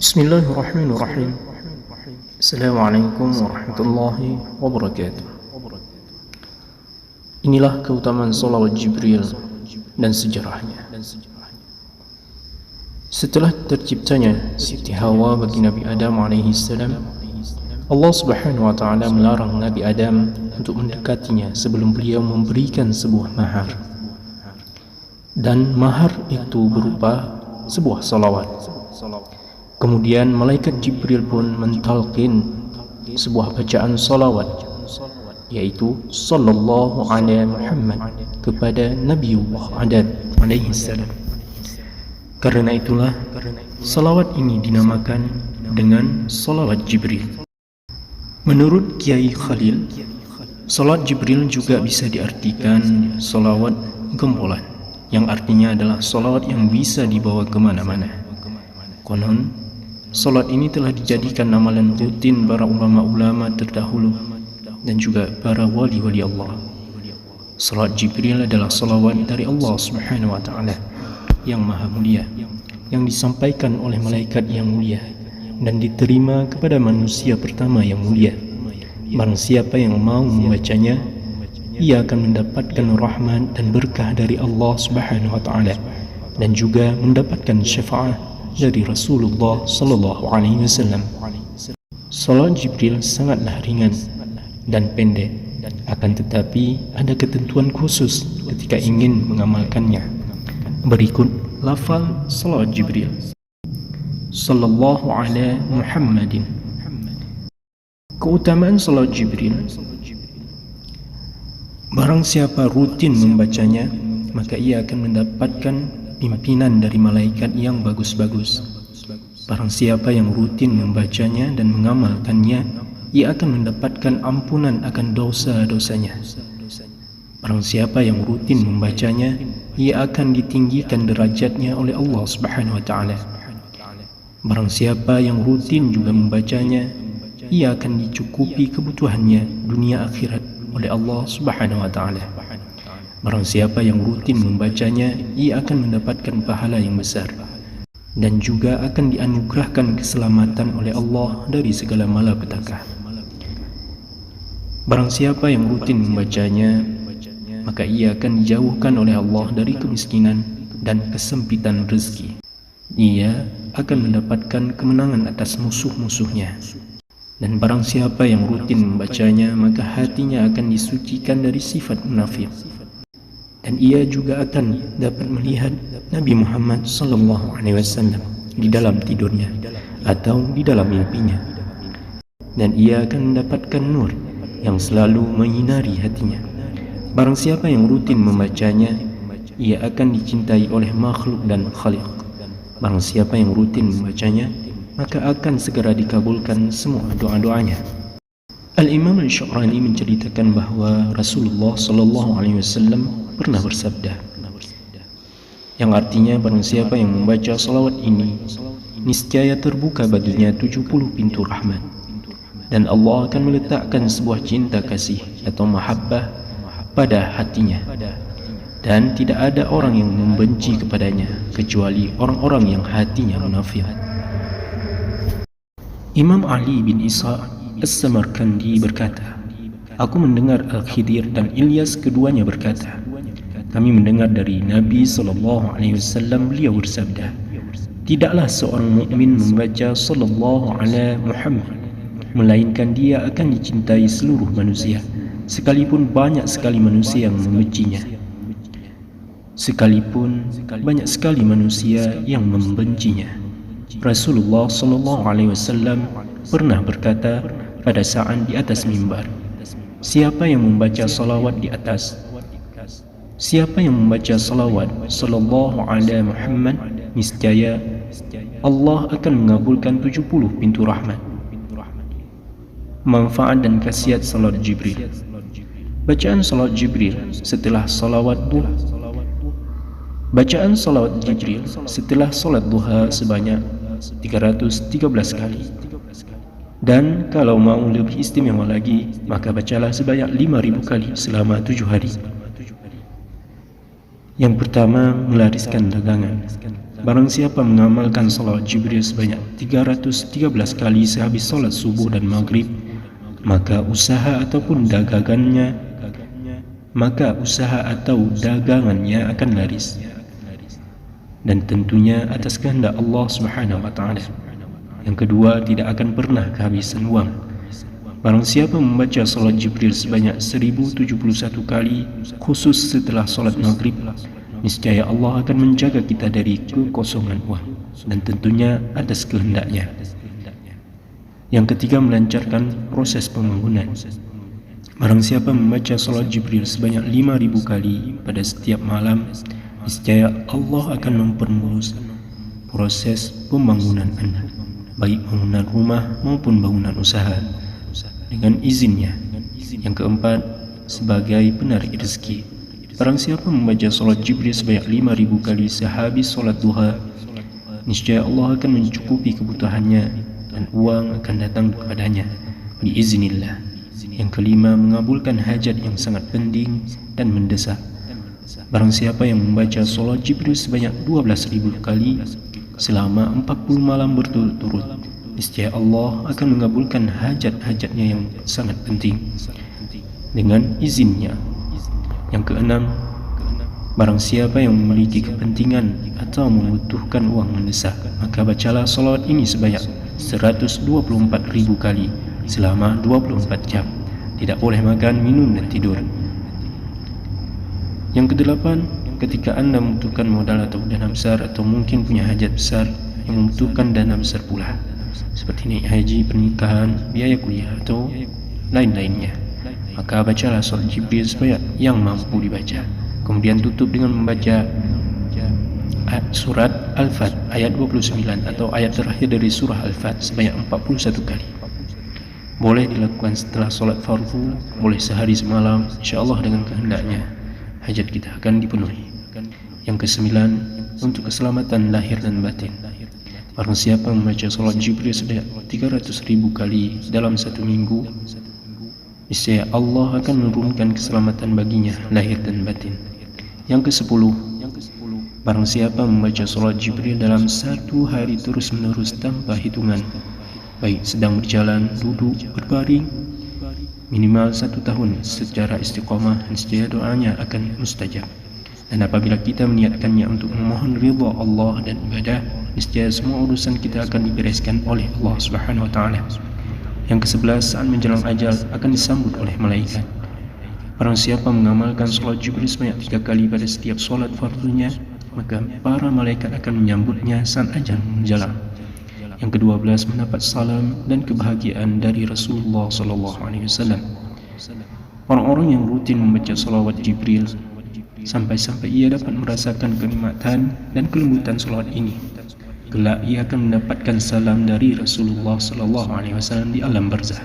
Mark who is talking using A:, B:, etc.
A: Bismillahirrahmanirrahim. Assalamualaikum warahmatullahi wabarakatuh. Inilah keutamaan salawat Jibril dan sejarahnya. Setelah terciptanya Siti Hawa bagi Nabi Adam alaihissalam, Allah subhanahu wa ta'ala melarang Nabi Adam untuk mendekatinya sebelum beliau memberikan sebuah mahar. Dan mahar itu berupa sebuah salawat. Kemudian malaikat Jibril pun mentalqin sebuah bacaan salawat, yaitu sallallahu alaihi Muhammad kepada Nabiullah Adam alaihi salam. Karena itulah salawat ini dinamakan dengan salawat Jibril. Menurut Kiai Khalil, salawat Jibril juga bisa diartikan salawat gembolan, yang artinya adalah salawat yang bisa dibawa kemana-mana. Konon salat ini telah dijadikan amalan rutin para ulama-ulama terdahulu dan juga para wali-wali Allah. Salat Jibril adalah salawat dari Allah Subhanahu wa ta'ala yang maha mulia, yang disampaikan oleh malaikat yang mulia dan diterima kepada manusia pertama yang mulia. Barang siapa yang mau membacanya, ia akan mendapatkan rahmat dan berkah dari Allah Subhanahu wa ta'ala dan juga mendapatkan syafaat dari Rasulullah sallallahu alaihi wasallam. Salat Jibril sangatlah ringan dan pendek, akan tetapi ada ketentuan khusus ketika ingin mengamalkannya. Berikut lafal salat Jibril. Sallallahu alaihi Muhammadin. Keutamaan salat Jibril: barang siapa rutin membacanya, maka ia akan mendapatkan pimpinan dari malaikat yang bagus-bagus. Barang siapa yang rutin membacanya dan mengamalkannya, ia akan mendapatkan ampunan akan dosa-dosanya. Barang siapa yang rutin membacanya, ia akan ditinggikan derajatnya oleh Allah Subhanahu wa ta'ala. Barang siapa yang rutin juga membacanya, ia akan dicukupi kebutuhannya dunia akhirat oleh Allah Subhanahu wa ta'ala. Barang siapa yang rutin membacanya, ia akan mendapatkan pahala yang besar dan juga akan dianugerahkan keselamatan oleh Allah dari segala malapetaka. Barang siapa yang rutin membacanya, maka ia akan dijauhkan oleh Allah dari kemiskinan dan kesempitan rezeki. Ia akan mendapatkan kemenangan atas musuh-musuhnya. Dan barang siapa yang rutin membacanya, maka hatinya akan disucikan dari sifat munafik. Dan ia juga akan dapat melihat Nabi Muhammad sallallahu alaihi wasallam di dalam tidurnya atau di dalam mimpinya. Dan ia akan mendapatkan nur yang selalu menyinari hatinya. Barang siapa yang rutin membacanya, ia akan dicintai oleh makhluk dan khaliq. Barang siapa yang rutin membacanya, maka akan segera dikabulkan semua doa-doanya. Al-Imam Al-Syu'rani menceritakan bahawa Rasulullah sallallahu alaihi wasallam pernah bersabda, yang artinya barang siapa yang membaca salawat ini, niscaya terbuka baginya 70 pintu rahmat, dan Allah akan meletakkan sebuah cinta kasih atau mahabbah pada hatinya, dan tidak ada orang yang membenci kepadanya kecuali orang-orang yang hatinya munafik. Imam Ali bin Isa As-Samarkandi berkata, aku mendengar Al-Khidir dan Ilyas keduanya berkata, kami mendengar dari Nabi SAW, beliau bersabda, tidaklah seorang mukmin membaca sallallahu alaihi Muhammad, melainkan dia akan dicintai seluruh manusia, sekalipun banyak sekali manusia yang membencinya. Sekalipun banyak sekali manusia yang membencinya. Rasulullah SAW pernah berkata pada saat di atas mimbar, siapa yang membaca salawat di atas, siapa yang membaca salawat sallallahu alaihi Muhammad, niscaya Allah akan mengabulkan 70 pintu rahmat. Manfaat dan khasiat salat Jibril. Bacaan salat Jibril setelah salawat duha. Bacaan salawat Jibril setelah salat duha sebanyak 313 kali. Dan kalau mau lebih istimewa lagi, maka bacalah sebanyak 5.000 kali selama 7 hari. Yang pertama, melariskan dagangan. Barang siapa mengamalkan salawat Jibril sebanyak 313 kali sehabis solat subuh dan maghrib, maka usaha atau dagangannya akan laris, dan tentunya atas kehendak Allah Subhanahu wa taala. Yang kedua, tidak akan pernah kehabisan uang. Barang siapa membaca salat Jibril sebanyak 1071 kali khusus setelah solat maghrib, niscaya Allah akan menjaga kita dari kekosongan uang, dan tentunya atas kehendaknya. Yang ketiga, melancarkan proses pembangunan. Barang siapa membaca salat Jibril sebanyak 5000 kali pada setiap malam, niscaya Allah akan mempermulus proses pembangunan Anda, baik bangunan rumah maupun bangunan usaha, dengan izinnya. Yang keempat, sebagai penarik rezeki. Barang siapa membaca salat Jibril sebanyak 5000 kali sehabis solat duha, niscaya Allah akan mencukupi kebutuhannya dan uang akan datang kepadanya biiznillah. Yang kelima, mengabulkan hajat yang sangat penting dan mendesak. Barang siapa yang membaca salat Jibril sebanyak 12.000 kali selama 40 malam berturut-turut, niscaya Allah akan mengabulkan hajat-hajatnya yang sangat penting dengan izinnya. Yang keenam, barang siapa yang memiliki kepentingan atau membutuhkan uang mendesak, maka bacalah salawat ini sebanyak 124.000 kali selama 24 jam. Tidak boleh makan, minum dan tidur. Yang kedelapan, ketika Anda membutuhkan modal atau dana besar, atau mungkin punya hajat besar yang membutuhkan dana besar pula, seperti naik haji, pernikahan, biaya kuliah atau lain-lainnya, maka bacalah salat Jibril sebanyak yang mampu dibaca. Kemudian tutup dengan membaca surat Al-Fat ayat 29 atau ayat terakhir dari surah Al-Fat sebanyak 41 kali. Boleh dilakukan setelah solat fardu, boleh sehari semalam, insyaAllah dengan kehendaknya hajat kita akan dipenuhi. Yang kesembilan, untuk keselamatan lahir dan batin. Barang siapa membaca salat Jibril sebanyak 300.000 kali dalam satu minggu, niscaya Allah akan menurunkan keselamatan baginya lahir dan batin. Yang ke-10, barang siapa membaca salat Jibril dalam satu hari terus-menerus tanpa hitungan, baik sedang berjalan, duduk, berbaring, minimal 1 tahun secara istiqamah, niscaya doanya akan mustajab. Dan apabila kita meniatkannya untuk memohon ridha Allah dan ibadah, niscaya semua urusan kita akan dibereskan oleh Allah Subhanahu wa taala. Yang ke-11, saat menjelang ajal akan disambut oleh malaikat. Barang siapa mengamalkan salat Jibril sebanyak 3 kali pada setiap solat fardunya, maka para malaikat akan menyambutnya saat ajal menjelang. Yang ke-12, mendapat salam dan kebahagiaan dari Rasulullah SAW. Orang-orang yang rutin membaca salawat Jibril sampai-sampai ia dapat merasakan kenikmatan dan kelembutan salawat ini, kelak ia akan mendapatkan salam dari Rasulullah SAW di alam barzah.